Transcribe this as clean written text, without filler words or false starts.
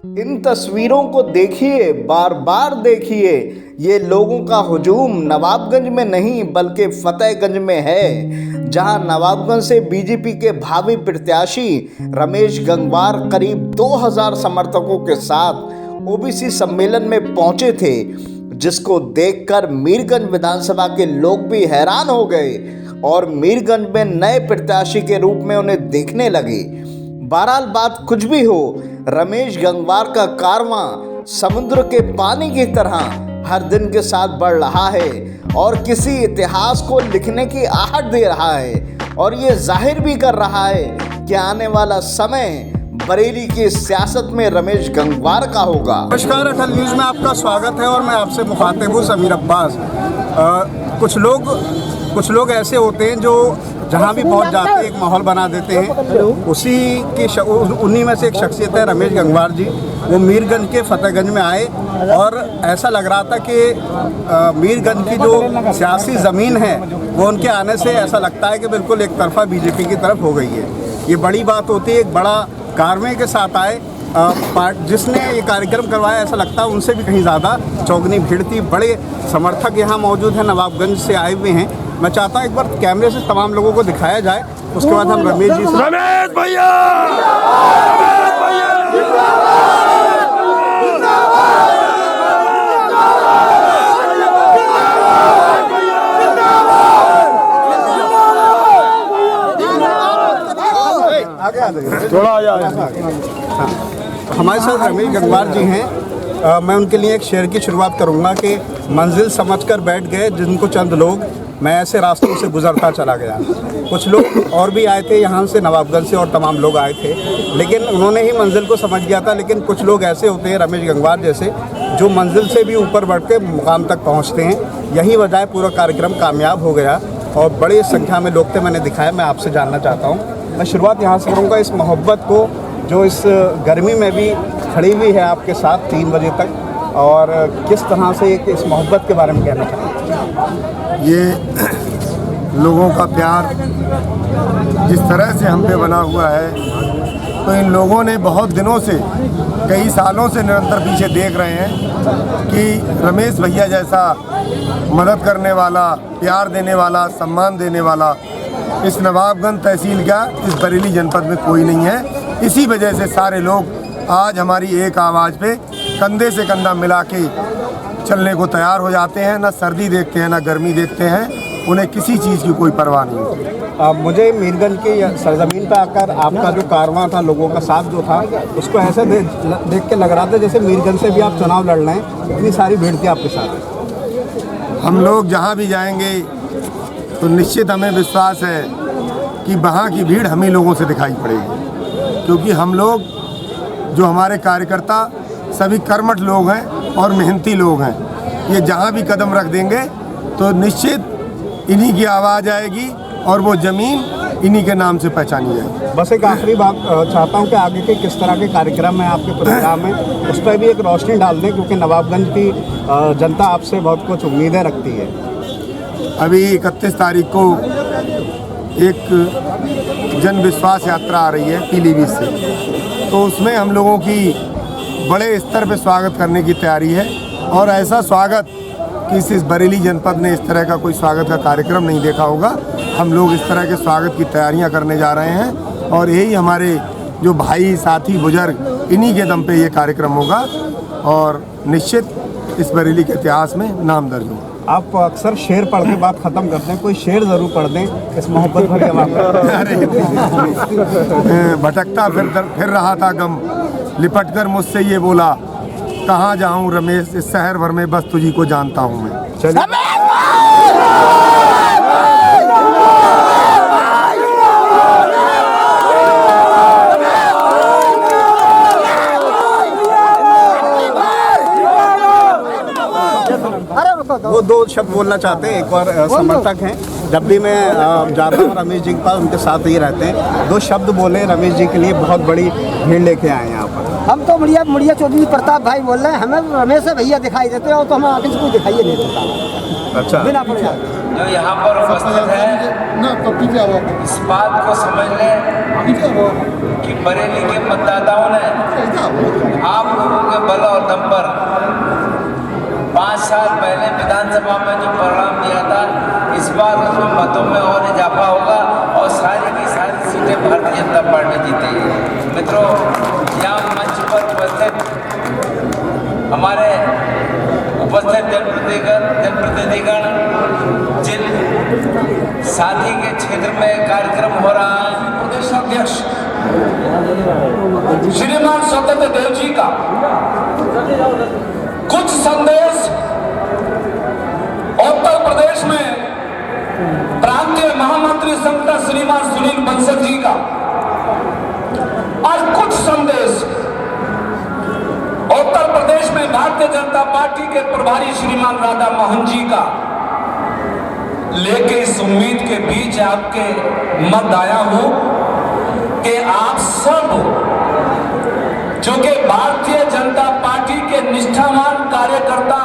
इन तस्वीरों को देखिए, बार बार देखिए। ये लोगों का हुजूम नवाबगंज में नहीं बल्कि फतेहगंज में है, जहां नवाबगंज से बीजेपी के भावी प्रत्याशी रमेश गंगवार करीब 2000 समर्थकों के साथ ओबीसी सम्मेलन में पहुंचे थे, जिसको देखकर मीरगंज विधानसभा के लोग भी हैरान हो गए और मीरगंज में नए प्रत्याशी के रूप में उन्हें देखने लगे। बहरहाल बात कुछ भी हो, रमेश गंगवार का कारवां समुद्र के पानी की तरह हर दिन के साथ बढ़ रहा है और किसी इतिहास को लिखने की आहट दे रहा है, और ये जाहिर भी कर रहा है कि आने वाला समय बरेली की सियासत में रमेश गंगवार का होगा। नमस्कार, अटल न्यूज़ में आपका स्वागत है और मैं आपसे मुखातिब हूँ समीर अब्बास। कुछ लोग ऐसे होते हैं जो जहाँ भी पहुँच जाते हैं एक माहौल बना देते हैं। उन्हीं में से एक शख्सियत है रमेश गंगवार जी। वो मीरगंज के फतेहगंज में आए और ऐसा लग रहा था कि मीरगंज की जो सियासी ज़मीन है वो उनके आने से ऐसा लगता है कि बिल्कुल एक तरफा बीजेपी की तरफ हो गई है। ये बड़ी बात होती है। एक बड़ा कारवे के साथ आए, जिसने ये कार्यक्रम करवाया, ऐसा लगता है उनसे भी कहीं ज़्यादा चौगनी भीड़ थी। बड़े समर्थक यहाँ मौजूद हैं, नवाबगंज से आए हुए हैं। मैं चाहता हूँ एक बार कैमरे से तमाम लोगों को दिखाया जाए, उसके बाद हम रमेश जी से। रमेश भैया थोड़ा आ जाए। हमारे साथ रमेश गंगवार जी हैं। मैं उनके लिए एक शेर की शुरुआत करूंगा कि मंजिल समझकर बैठ गए जिनको चंद लोग, मैं ऐसे रास्तों से गुजरता चला गया। कुछ लोग और भी आए थे यहाँ से, नवाबगंज से, और तमाम लोग आए थे, लेकिन उन्होंने ही मंजिल को समझ लिया था। लेकिन कुछ लोग ऐसे होते हैं रमेश गंगवार जैसे, जो मंजिल से भी ऊपर बढ़ के मुकाम तक पहुँचते हैं। यही वजह है पूरा कार्यक्रम कामयाब हो गया और बड़ी संख्या में लोग थे, मैंने दिखाया। मैं आपसे जानना चाहता हूँ, मैं शुरुआत यहाँ से करूँगा, इस मोहब्बत को जो इस गर्मी में भी खड़ी हुई है आपके साथ 3 बजे तक, और किस तरह से इस मोहब्बत के बारे में कहना चाहते हैं? ये लोगों का प्यार जिस तरह से हम पे बना हुआ है, तो इन लोगों ने बहुत दिनों से, कई सालों से निरंतर पीछे देख रहे हैं कि रमेश भैया जैसा मदद करने वाला, प्यार देने वाला, सम्मान देने वाला इस नवाबगंज तहसील का, इस बरेली जनपद में कोई नहीं है। इसी वजह से सारे लोग आज हमारी एक आवाज़ पे कंधे से कंधा मिला के चलने को तैयार हो जाते हैं। ना सर्दी देखते हैं, ना गर्मी देखते हैं, उन्हें किसी चीज़ की कोई परवाह नहीं होती। मुझे मीरगंज की सरजमीन पर आकर आपका जो कारवां था, लोगों का साथ जो था, उसको ऐसे देख के लग रहा था जैसे मीरगंज से भी आप चुनाव लड़ रहे हैं। इतनी सारी भीड़ थी आपके साथ। हम लोग जहाँ भी जाएंगे तो निश्चित हमें विश्वास है कि वहाँ की भीड़ हम ही लोगों से दिखाई पड़ेगी, क्योंकि हम लोग, जो हमारे कार्यकर्ता सभी कर्मठ लोग हैं और मेहनती लोग हैं। ये जहाँ भी कदम रख देंगे तो निश्चित इन्हीं की आवाज़ आएगी और वो ज़मीन इन्हीं के नाम से पहचानी जाएगी। बस एक आखिरी बात चाहता हूँ कि आगे के किस तरह के कार्यक्रम हैं आपके प्रोग्राम में, उस पर भी एक रोशनी डाल दें, क्योंकि नवाबगंज की जनता आपसे बहुत कुछ उम्मीदें रखती है। अभी 31 तारीख को एक जन विश्वास यात्रा आ रही है पीलीभीत से, तो उसमें हम लोगों की बड़े स्तर पर स्वागत करने की तैयारी है। और ऐसा स्वागत कि इस बरेली जनपद ने इस तरह का कोई स्वागत का कार्यक्रम नहीं देखा होगा। हम लोग इस तरह के स्वागत की तैयारियां करने जा रहे हैं और यही हमारे जो भाई, साथी, बुजुर्ग, इन्हीं के दम पे ये कार्यक्रम होगा और निश्चित इस बरेली के इतिहास में नाम दर्ज होगा। आप अक्सर शेर पढ़ के बात ख़त्म करते हैं, कोई शेर ज़रूर पढ़ दें इस मोहब्बत भरे भटकता फिर रहा था गम, लिपट कर मुझसे ये बोला, कहाँ जाऊँ रमेश, इस शहर भर में बस तुझी को जानता हूँ मैं। वो 2 शब्द बोलना चाहते हैं। एक और समर्थक हैं, जब भी मैं जाता हूँ रमेश जी के पास, उनके साथ ही रहते हैं। 2 शब्द बोले रमेश जी के लिए, बहुत बड़ी भीड़ लेके आए हैं यहाँ पर। हम तो मुड़िया चौधरी प्रताप भाई बोल रहे हैं, हमें रमेश भैया दिखाई देते हैं, तो हमें आगे से कोई दिखाई नहीं देता। अच्छा, बिना परेशान जो यहाँ पर उपस्थित है, इस बात को समझ लें कि कि बरेली के मतदाताओं ने आप लोगों के बल और दम पर 5 साल पहले विधानसभा में जो परिणाम दिया था, इस बार उसमें मतों में और इजाफा होगा और सारी की सारी सीटें भारतीय जनता पार्टी जीतेगी। मित्रों, यहाँ मंच पर उपस्थित हमारे उपस्थित जनप्रतिनिधिगण, जिन साथी के क्षेत्र में कार्यक्रम हो रहा है, प्रदेश अध्यक्ष श्रीमान सत्येंद्र देव जी का कुछ संदेश उत्तर प्रदेश में प्रांतीय महामंत्री संगठन श्रीमान सुनील बंसल जी का और कुछ संदेश उत्तर प्रदेश में भारतीय जनता पार्टी के प्रभारी श्रीमान राधा मोहन जी का लेके इस उम्मीद के बीच आपके मत आया हूं कि आप सब जो कि भारतीय जनता पार्टी के निष्ठावान कार्यकर्ता